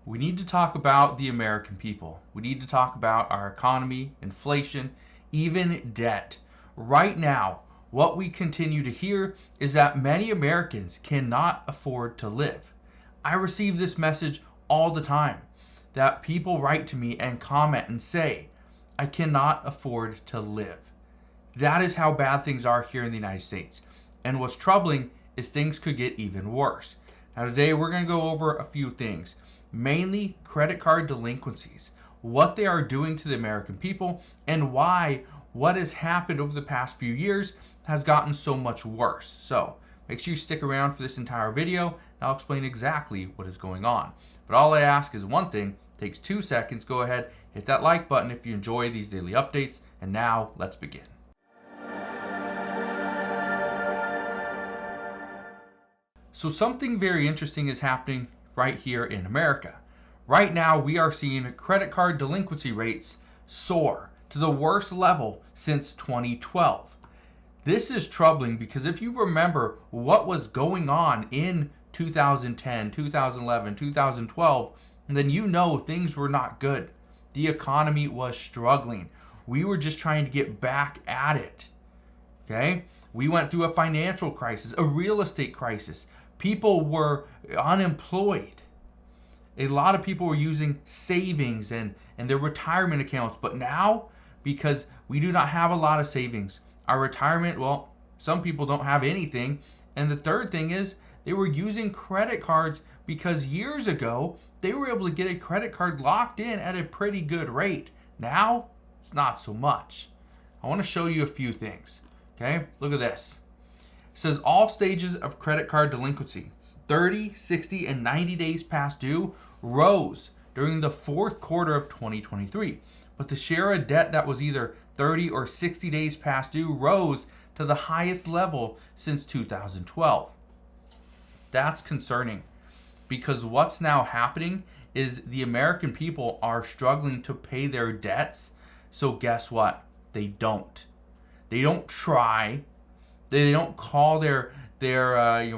we need to talk about the American people. We need to talk about our economy, inflation, even debt. Right now, what we continue to hear is that many Americans cannot afford to live. I receive this message all the time, that people write to me and comment and say, I cannot afford to live. That is how bad things are here in the United States. And what's troubling is things could get even worse. Now today we're going to go over a few things, mainly credit card delinquencies, what they are doing to the American people, and why what has happened over the past few years has gotten so much worse. So make sure you stick around for this entire video, and I'll explain exactly what is going on. But all I ask is one thing, takes 2 seconds. Go ahead, hit that like button if you enjoy these daily updates. And now let's begin. So something very interesting is happening right here in America. Right now we are seeing credit card delinquency rates soar to the worst level since 2012. This is troubling because if you remember what was going on in 2010, 2011, 2012, then you know things were not good. The economy was struggling. We were just trying to get back at it. Okay? We went through a financial crisis, a real estate crisis. People were unemployed. A lot of people were using savings and their retirement accounts. But now, because we do not have a lot of savings, our retirement, well, some people don't have anything. And the third thing is they were using credit cards because years ago, they were able to get a credit card locked in at a pretty good rate. Now, it's not so much. I want to show you a few things. Okay, look at this. It says all stages of credit card delinquency, 30, 60, and 90 days past due, rose during the fourth quarter of 2023. But the share of debt that was either 30 or 60 days past due rose to the highest level since 2012. That's concerning because what's now happening is the American people are struggling to pay their debts. So guess what? They don't. They don't try. They don't call their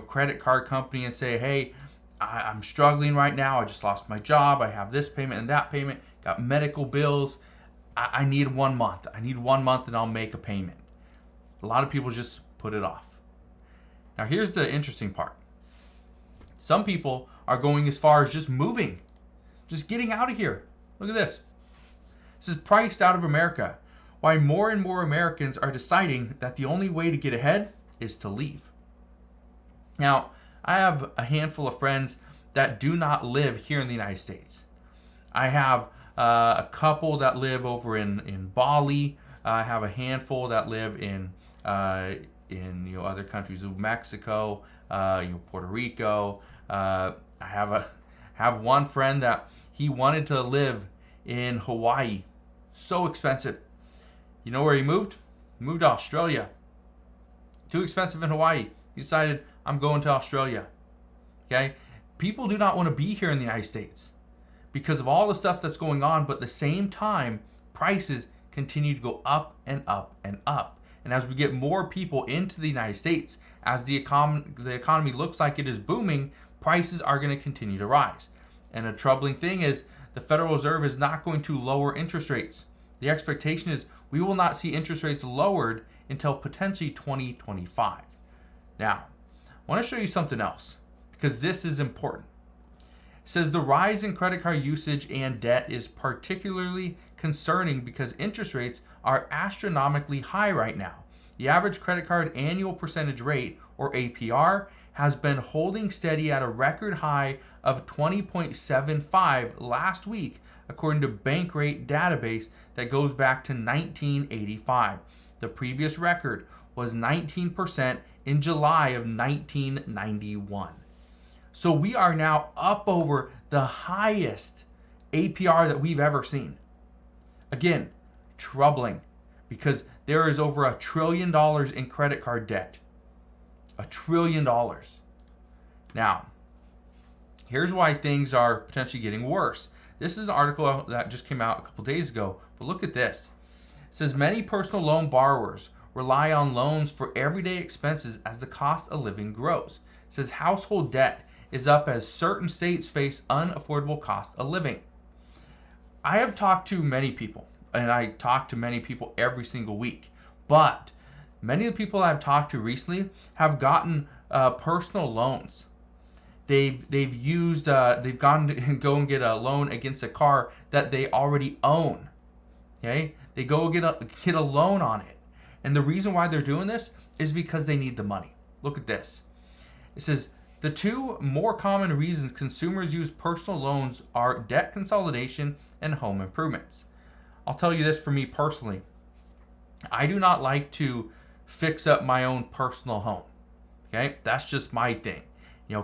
credit card company and say, hey, I'm struggling right now. I just lost my job. I have this payment and that payment. Got medical bills. I need 1 month. I need 1 month and I'll make a payment. A lot of people just put it off. Now here's the interesting part. Some people are going as far as just moving. Just getting out of here. Look at this. This is priced out of America. Why more and more Americans are deciding that the only way to get ahead is to leave. Now, I have a handful of friends that do not live here in the United States. I have a couple that live over in Bali. I have a handful that live in other countries, Mexico, Puerto Rico. I have one friend that he wanted to live in Hawaii. So expensive. You know where he moved? He moved to Australia. Too expensive in Hawaii. He decided, I'm going to Australia. Okay? People do not want to be here in the United States because of all the stuff that's going on, but at the same time, prices continue to go up and up and up. And as we get more people into the United States, as the economy looks like it is booming, prices are going to continue to rise. And a troubling thing is the Federal Reserve is not going to lower interest rates. The expectation is we will not see interest rates lowered until potentially 2025. Now, I want to show you something else because this is important. It says the rise in credit card usage and debt is particularly concerning because interest rates are astronomically high right now. The average credit card annual percentage rate, or APR, has been holding steady at a record high of 20.75 last week, according to Bankrate database that goes back to 1985. The previous record was 19% in July of 1991. So we are now up over the highest APR that we've ever seen. Again, troubling because there is over $1 trillion in credit card debt. $1 trillion. Now, here's why things are potentially getting worse. This is an article that just came out a couple days ago, but look at this. It says many personal loan borrowers rely on loans for everyday expenses as the cost of living grows. It says household debt is up as certain states face unaffordable cost of living. I have talked to many people, and I talk to many people every single week, but many of the people I've talked to recently have gotten personal loans. They've gone to go and get a loan against a car that they already own. Okay, they go get a loan on it, and the reason why they're doing this is because they need the money. Look at this. It says the two more common reasons consumers use personal loans are debt consolidation and home improvements. I'll tell you this, for me personally, I do not like to fix up my own personal home. Okay, that's just my thing.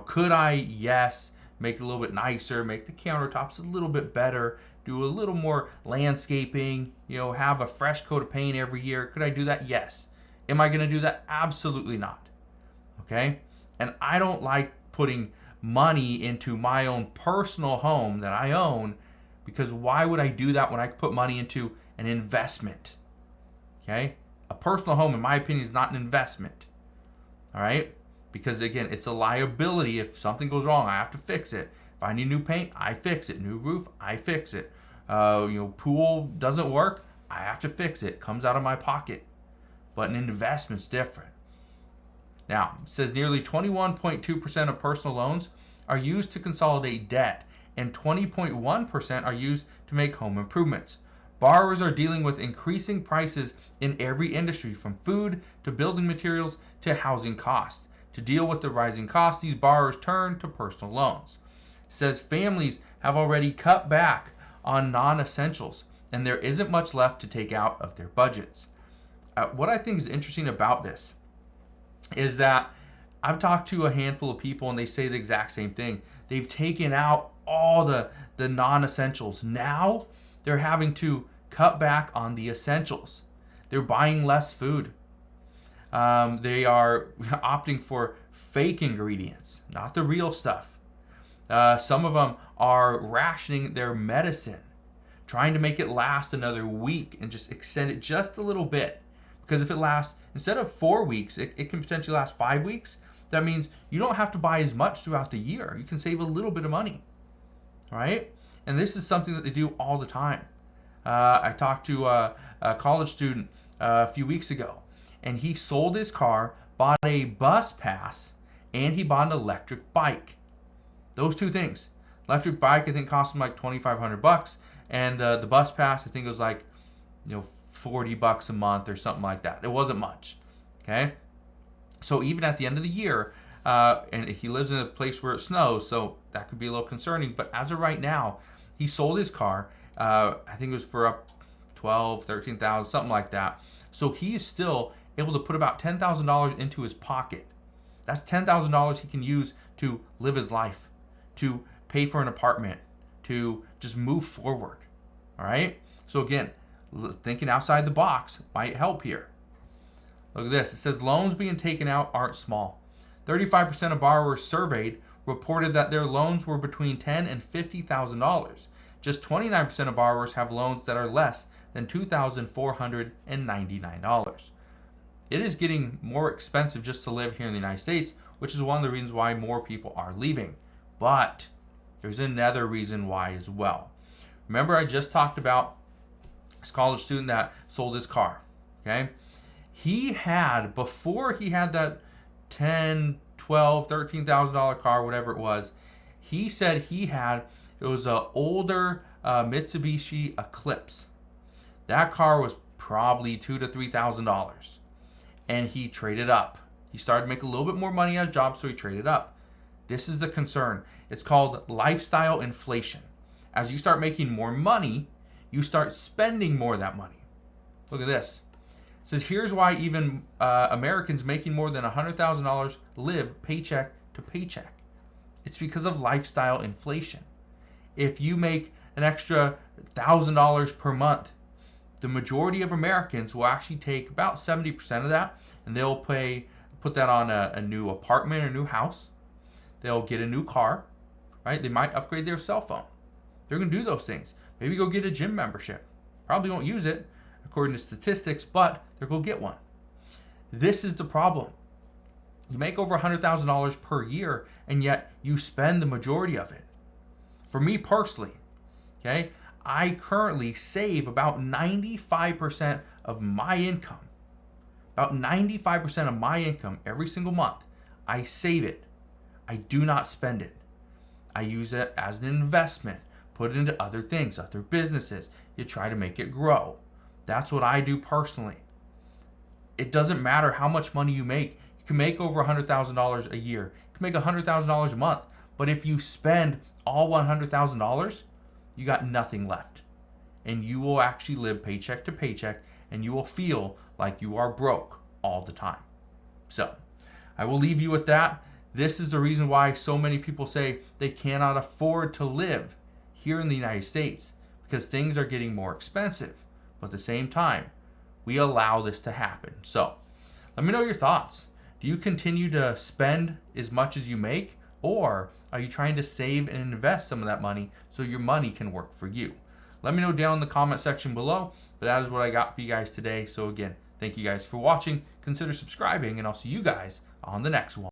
Could I? Yes. Make it a little bit nicer, make the countertops a little bit better, do a little more landscaping, have a fresh coat of paint every year. Could I do that? Yes. Am I going to do that? Absolutely not. Okay? And I don't like putting money into my own personal home that I own, because why would I do that when I could put money into an investment? Okay? A personal home, in my opinion, is not an investment. All right? Because again, it's a liability. If something goes wrong, I have to fix it. If I need new paint, I fix it. New roof, I fix it. Pool doesn't work, I have to fix it. Comes out of my pocket. But an investment's different. Now, it says nearly 21.2% of personal loans are used to consolidate debt, and 20.1% are used to make home improvements. Borrowers are dealing with increasing prices in every industry, from food to building materials to housing costs. To deal with the rising costs, these borrowers turn to personal loans. It says families have already cut back on non-essentials, and there isn't much left to take out of their budgets. What I think is interesting about this is that I've talked to a handful of people, and they say the exact same thing. They've taken out all the non-essentials. Now they're having to cut back on the essentials. They're buying less food. They are opting for fake ingredients, not the real stuff. Some of them are rationing their medicine, trying to make it last another week and just extend it just a little bit. Because if it lasts, instead of 4 weeks, it can potentially last 5 weeks. That means you don't have to buy as much throughout the year. You can save a little bit of money. All right? And this is something that they do all the time. I talked to a college student a few weeks ago, and he sold his car, bought a bus pass, and he bought an electric bike. Those two things. Electric bike, I think, cost him like $2,500, and the bus pass, I think it was like, $40 a month or something like that. It wasn't much. Okay, so even at the end of the year, and he lives in a place where it snows, so that could be a little concerning. But as of right now, he sold his car. I think it was for up 12, 13,000, something like that. So he's still able to put about $10,000 into his pocket. That's $10,000 he can use to live his life, to pay for an apartment, to just move forward. All right. So again, thinking outside the box might help here. Look at this. It says loans being taken out aren't small. 35% of borrowers surveyed reported that their loans were between $10,000 and $50,000. Just 29% of borrowers have loans that are less than $2,499. It is getting more expensive just to live here in the United States, which is one of the reasons why more people are leaving. But there's another reason why as well. Remember, I just talked about this college student that sold his car. Okay, he had, before he had that $10,000, $12,000, $13,000 car, whatever it was, he said it was an older Mitsubishi Eclipse. That car was probably $2,000 to $3,000, and he traded up. He started to make a little bit more money at his job, so he traded up. This is the concern. It's called lifestyle inflation. As you start making more money, you start spending more of that money. Look at this. It says here's why even Americans making more than $100,000 live paycheck to paycheck. It's because of lifestyle inflation. If you make an extra $1,000 per month, the majority of Americans will actually take about 70% of that, and they'll put that on a new apartment or new house. They'll get a new car, right? They might upgrade their cell phone. They're going to do those things. Maybe go get a gym membership. Probably won't use it according to statistics, but they're going to get one. This is the problem. You make over $100,000 per year, and yet you spend the majority of it. For me personally, okay, I currently save about 95% of my income. About 95% of my income every single month. I save it. I do not spend it. I use it as an investment, put it into other things, other businesses. You try to make it grow. That's what I do personally. It doesn't matter how much money you make. You can make over $100,000 a year. You can make $100,000 a month. But if you spend all $100,000, you got nothing left. And you will actually live paycheck to paycheck, and you will feel like you are broke all the time. So, I will leave you with that. This is the reason why so many people say they cannot afford to live here in the United States, because things are getting more expensive. But at the same time, we allow this to happen. So, let me know your thoughts. Do you continue to spend as much as you make, or are you trying to save and invest some of that money so your money can work for you? Let me know down in the comment section below. But that is what I got for you guys today. So again, thank you guys for watching. Consider subscribing, and I'll see you guys on the next one.